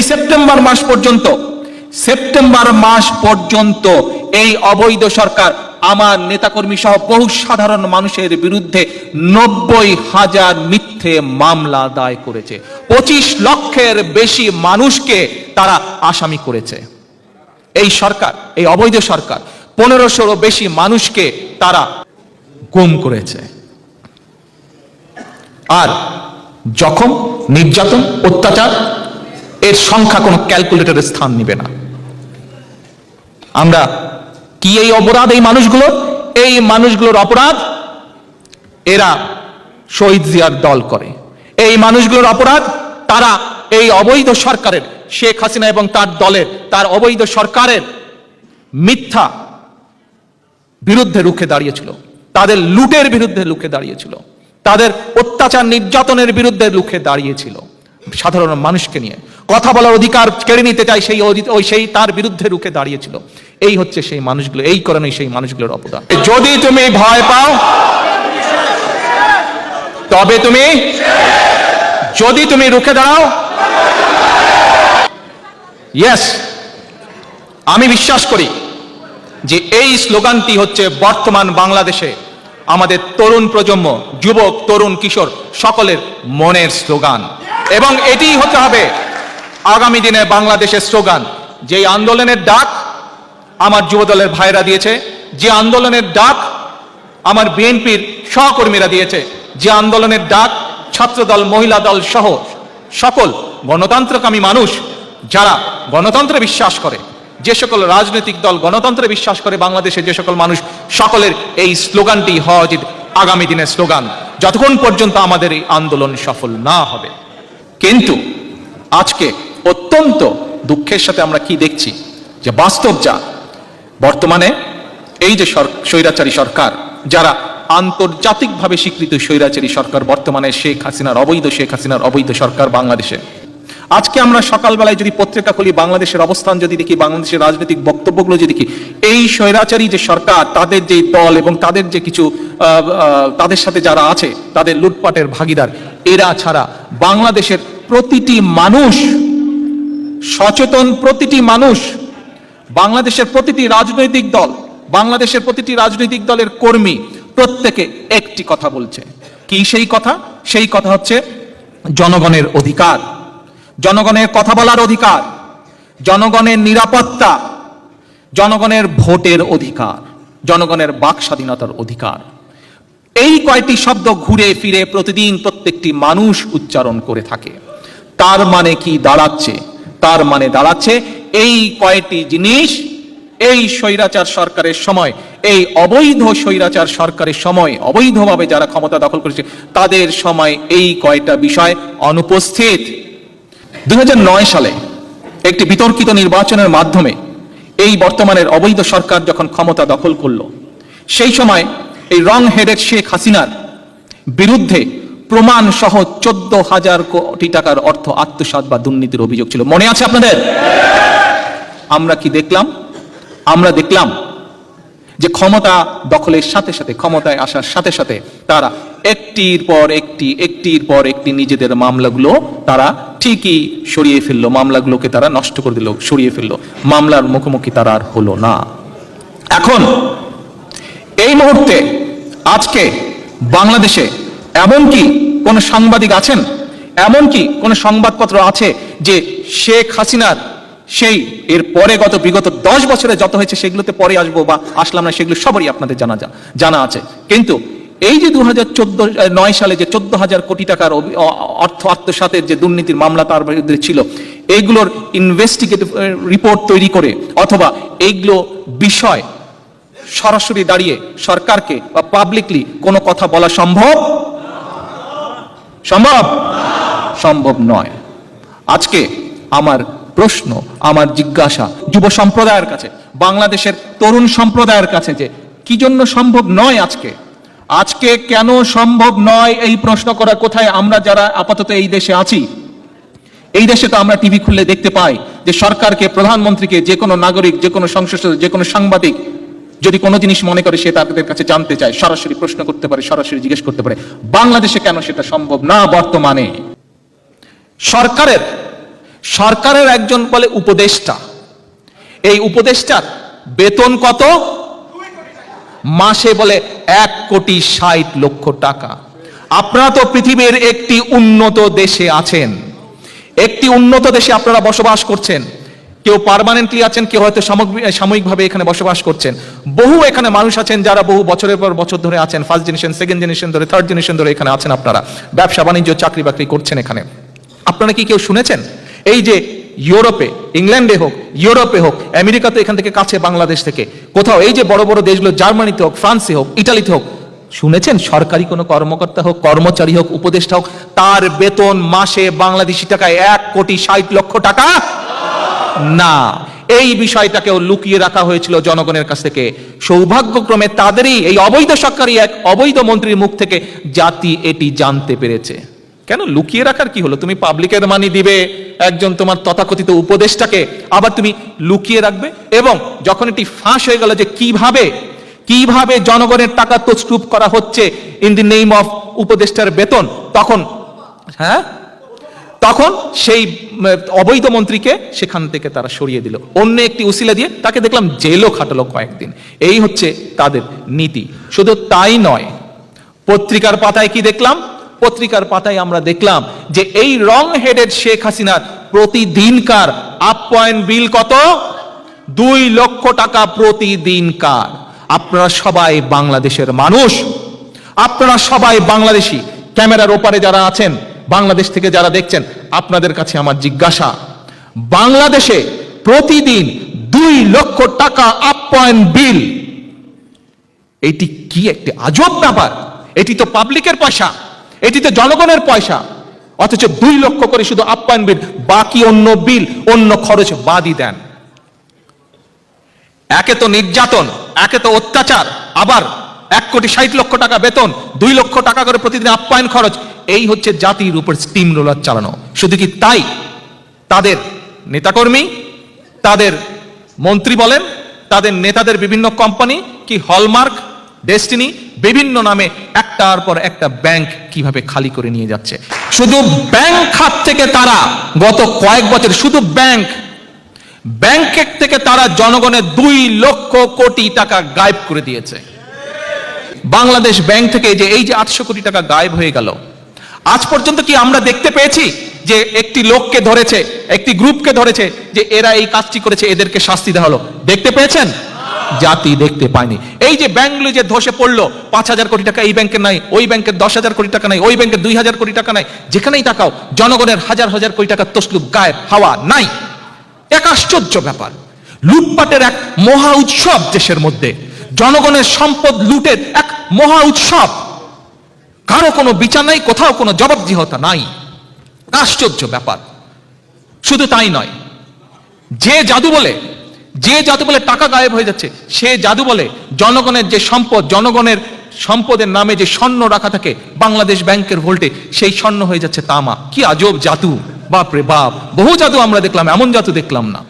September মাস পর্যন্ত এই অবৈধ সরকার আমার নেতাকর্মী সহ বহু সাধারণ মানুষের বিরুদ্ধে 90,000 মিথ্যে মামলা দায় করেছে। 25 লক্ষের বেশি মানুষকে তারা আসামি করেছে। এই সরকার, এই অবৈধ সরকার 1500 বেশি মানুষকে তারা গুম করেছে। আর জখম, নির্যাতন, অত্যাচার এর সংখ্যা কোনো ক্যালকুলেটরের স্থান নেবে না। আমরা কি এই অপরাধ এই মানুষগুলোর অপরাধ এরা শহীদ জিয়ার দল করে। এই মানুষগুলোর অপরাধ তারা এই অবৈধ সরকারের, শেখ হাসিনা এবং তার দলের, তার অবৈধ সরকারের মিথ্যা বিরুদ্ধে রুখে দাঁড়িয়েছিল, তাদের লুটের বিরুদ্ধে রুখে দাঁড়িয়েছিল, তাদের অত্যাচার নির্যাতনের বিরুদ্ধে রুখে দাঁড়িয়েছিল। সাধারণ মানুষকে নিয়ে কথা বলার অধিকার কেড়ে নিতে চাই সেই তার বিরুদ্ধে রুখে দাঁড়িয়েছিল। এই হচ্ছে সেই মানুষগুলো, এই কারণে সেই মানুষগুলোর অবদান। যদি তুমি ভয় পাও তবে যদি তুমি রুখে দাঁড়াও, ইয়েস, আমি বিশ্বাস করি যে এই স্লোগানটি হচ্ছে বর্তমান বাংলাদেশে আমাদের তরুণ প্রজন্ম, যুবক, তরুণ, কিশোর সকলের মনের স্লোগান, এবং এটি হতে হবে আগামী দিনে বাংলাদেশের স্লোগান। যে আন্দোলনের ডাক আমার যুবদলের ভাইরা দিয়েছে, যে আন্দোলনের ডাক আমার বিএনপির সহকর্মীরা দিয়েছে, যে আন্দোলনের ডাক ছাত্রদল, মহিলা দল সহ সকল গণতন্ত্রকামী মানুষ যারা গণতন্ত্রে বিশ্বাস করে, যে সকল রাজনৈতিক দল গণতন্ত্রে বিশ্বাস করে বাংলাদেশের যে সকল মানুষ, সকলের এই স্লোগানটি হওয়া উচিত আগামী দিনের স্লোগান, যতক্ষণ পর্যন্ত আমাদের এই আন্দোলন সফল না হবে। কিন্তু আজকে অত্যন্ত দুঃখের সাথে আমরা কি দেখছি, যে বাস্তব যা বর্তমানে এই যে স্বৈরাচারী সরকার, যারা আন্তর্জাতিকভাবে স্বীকৃত স্বৈরাচারী সরকার, বর্তমানে শেখ হাসিনার অবৈধ সরকার বাংলাদেশে। আজকে আমরা সকালবেলায় যদি পত্রিকা খুলি, বাংলাদেশের অবস্থান যদি দেখি, বাংলাদেশের রাজনৈতিক বক্তব্যগুলো যদি দেখি, এই স্বৈরাচারী যে সরকার, তাদের যে দল এবং তাদের যে কিছু তাদের সাথে যারা আছে, তাদের লুটপাটের ভাগিদার, এরা ছাড়া বাংলাদেশের প্রতিটি মানুষ, সচেতন প্রতিটি মানুষ, বাংলাদেশের প্রতিটি রাজনৈতিক দল, বাংলাদেশের প্রতিটি রাজনৈতিক দলের কর্মী প্রত্যেকে একটি কথা বলছে। কি সেই কথা? সেই কথা হচ্ছে জনগণের অধিকার, জনগণের কথা বলার অধিকার, জনগণের নিরাপত্তা, জনগণের ভোটের অধিকার, জনগণের বাক স্বাধীনতার অধিকার। এই কয়টি শব্দ ঘুরে ফিরে প্রতিদিন প্রত্যেকটি মানুষ উচ্চারণ করে থাকে। তার মানে কি দাঁড়াচ্ছে? তার মানে দাঁড়াচ্ছে এই কয়টি জিনিস এই স্বৈরাচার সরকারের সময়, এই অবৈধ স্বৈরাচার সরকারের সময়, অবৈধভাবে যারা ক্ষমতা দখল করেছে তাদের সময় এই কয়টা বিষয় অনুপস্থিত। 2009 সালে একটি বিতর্কিত নির্বাচনের মাধ্যমে এই বর্তমানের অবৈধ সরকার যখন ক্ষমতা দখল করলো, সেই সময় এই রং হেডেড শেখ হাসিনার বিরুদ্ধে প্রমাণ সহ 14,000 কোটি টাকার অর্থ আত্মসাৎ বা দুর্নীতির অভিযোগ ছিল। মনে আছে আপনাদের? আমরা কি দেখলাম? আমরা দেখলাম যে ক্ষমতা দখলের সাথে সাথে, ক্ষমতায় আসার সাথে সাথে তারা একটির পর একটি নিজেদের মামলাগুলো তারা ঠিকই সরিয়ে ফেললো, মামলাগুলোকে তারা নষ্ট করে দিল, সরিয়ে ফেললো, মামলার মুখোমুখি তারা আর হলো না। এখন এই মুহূর্তে আজকে বাংলাদেশে এমনকি কোন সাংবাদিক আছেন, এমনকি কোন সংবাদপত্র আছে যে শেখ হাসিনার সেই এর পরে বিগত 10 বছরে যত হয়েছে সেগুলোতে পরে আসবো বা আসলাম না, সেগুলো সবারই আপনাদের জানা আছে। কিন্তু এই যে 2009 সালে যে 14,000 কোটি টাকার অর্থ আত্মসাতের যে দুর্নীতির মামলা তার বিরুদ্ধে ছিল, এইগুলোর ইনভেস্টিগেটিভ রিপোর্ট তৈরি করে অথবা এইগুলো বিষয় সরাসরি দাঁড়িয়ে সরকারকে বা পাবলিকলি কোনো কথা বলা সম্ভব নয়। আজকে আমার প্রশ্ন, আমার জিজ্ঞাসা যুব সম্প্রদায়ের কাছে, বাংলাদেশের তরুণ সম্প্রদায়ের কাছে, যে কি জন্য সম্ভব নয় আজকে কেন সম্ভব নয় এই প্রশ্ন করা। কোথায় আমরা যারা আপাতত এই দেশে আছি, এই দেশে তো আমরা টিভি খুললে দেখতে পাই যে সরকারকে, প্রধানমন্ত্রীকে, যে কোনো নাগরিক, যে কোনো সংসদ, যে কোনো সাংবাদিক যদি কোনো জিনিস মনে করে সে তাদের কাছে জানতে চায়, সরাসরি প্রশ্ন করতে পারে, সরাসরি জিজ্ঞেস করতে পারে। বাংলাদেশে কেন সেটা সম্ভব না? বর্তমানে সরকারের সরকারের একজন বলে উপদেষ্টা, এই উপদেষ্টার বেতন কত? মাসে বলে 1,60,00,000 টাকা। আপনারা তো পৃথিবীর একটি উন্নত দেশে আছেন, একটি উন্নত দেশে আপনারা বসবাস করছেন। কেউ পার্মানেন্টলি আছেন, কেউ হয়তো সাময়িকভাবে এখানে বসবাস করছেন। বহু এখানে মানুষ আছেন যারা বহু বছরের পর বছর ধরে আছেন, ফার্স্ট জেনারেশন, সেকেন্ড জেনারেশন ধরে, থার্ড জেনারেশন ধরে এখানে আছেন। আপনারা ব্যবসা বাণিজ্য, চাকরি বাকরি করছেন এখানে। আপনারা কি কেউ শুনেছেন এই যে ইউরোপে, ইংল্যান্ডে হোক, ইউরোপে হোক, আমেরিকাতে এখান থেকে কাছে বাংলাদেশ থেকে কোথাও, এই যে বড় বড় দেশগুলো, জার্মানিতে হোক, ফ্রান্সে হোক, ইটালিতে হোক, শুনেছেন সরকারি কোনো কর্মকর্তা হোক, কর্মচারী হোক, উপদেষ্টা হোক, তার বেতন মাসে বাংলাদেশি টাকায় 1,60,00,000 টাকা? না, এই বিষয়টাকেও লুকিয়ে রাখা হয়েছিল জনগণের কাছ থেকে। সৌভাগ্যক্রমে তাদেরই এই অবৈধ সরকারি এক অবৈধ মন্ত্রীর মুখ থেকে জাতি এটি জানতে পেরেছে। কেন লুকিয়ে রাখার কি হলো? তুমি পাবলিকের মানি দিবে একজন তোমার তথাকথিত উপদেষ্টাকে, আবার তুমি লুকিয়ে রাখবে? এবং যখন এটি ফাঁস হয়ে গেল যে কিভাবে জনগণের টাকা তছরূপ করা হচ্ছে ইন দি নেম অফ উপদেষ্টার বেতন, তখন সেই অবৈধ মন্ত্রীকে সেখান থেকে তারা সরিয়ে দিল, অন্য একটি উসিলা দিয়ে তাকে দেখলাম জেলও খাটালো কয়েকদিন। এই হচ্ছে তাদের নীতি। শুধু তাই নয়, পত্রিকার পাতায় কি দেখলাম? পত্রিকার পাতায় আমরা দেখলাম যে এই রং হেডেড শেখ হাসিনার প্রতিদিনকার আপ্যায়ন বিল কত? 2 লক্ষ টাকা প্রতিদিনকার। আপনারা সবাই বাংলাদেশের মানুষ, আপনারা সবাই বাংলাদেশি। ক্যামেরার ওপারে যারা আছেন, বাংলাদেশ থেকে যারা দেখছেন, আপনাদের কাছে আমার জিজ্ঞাসা, বাংলাদেশে প্রতিদিন 2 লক্ষ টাকা আপ্যায়ন বিল, এটি কি একটি আজব ব্যাপার? এটি তো পাবলিকের পয়সা, এটি তো জনগণের পয়সা, অথচ 2 লক্ষ করে শুধু আপ্যায়ন বিল, বাকি অন্য বিল, অন্য খরচ বাদই দেন। একে তো নির্যাতন, একে তো অত্যাচার, আবার 1,60,00,000 টাকা বেতন, 2 লক্ষ টাকা করে প্রতিদিন আপ্যায়ন খরচ। এই হচ্ছে জাতির উপর স্টিম রোলার চালানো। শুধু কি তাই, তাদের নেতাকর্মী, তাদের মন্ত্রী বলেন, তাদের নেতাদের বিভিন্ন কোম্পানি কি হলমার্ক, ডেস্টিনি, বিভিন্ন নামে একটার পর একটা ব্যাংক কিভাবে খালি করে নিয়ে যাচ্ছে। শুধু ব্যাংক খাত থেকে তারা গত কয়েক বছর, শুধু ব্যাংকের থেকে তারা জনগণের 2 লক্ষ কোটি টাকা গায়েব করে দিয়েছে। বাংলাদেশ ব্যাংক থেকে যে এই যে 800 কোটি টাকা গায়েব হয়ে গেল, আজ পর্যন্ত কি আমরা দেখতে পেয়েছি যে একটি লোককে ধরেছে, একটি গ্রুপকে ধরেছে যে এরা এই কাজটি করেছে, এদেরকে শাস্তি দেওয়া হলো? দেখতে পেয়েছেন? জাতি দেখতে পায়নি। এই যে ব্যাংকগুলো যে ধসে পড়লো, 5,000 কোটি টাকা এই ব্যাংকের নাই, ওই ব্যাংকের 10,000 কোটি টাকা নাই, ওই ব্যাংকের 2,000 কোটি টাকা নাই, যেখানেই তাকাও জনগণের হাজার হাজার কোটি টাকা তসলুপ গায়েব, হাওয়া নাই। এক আশ্চর্য ব্যাপার। লুটপাটের এক মহা উৎসব দেশের মধ্যে, জনগণের সম্পদ লুটের এক মহা উৎসব, কারো কোনো বিচার নাই, কোথাও কোনো জবাবদিহিতা নাই। আশ্চর্য ব্যাপার। শুধু তাই নয়, যে জাদু বলে টাকা গায়েব হয়ে যাচ্ছে, সে জাদু বলে জনগণের যে সম্পদ, জনগণের সম্পদের নামে যে স্বর্ণ রাখা থাকে বাংলাদেশ ব্যাংকের ভোল্টে, সেই স্বর্ণ হয়ে যাচ্ছে তামা। কি আজব জাদু! বাপ রে বাপ, বহু জাদু আমরা দেখলাম, এমন জাদু দেখলাম না।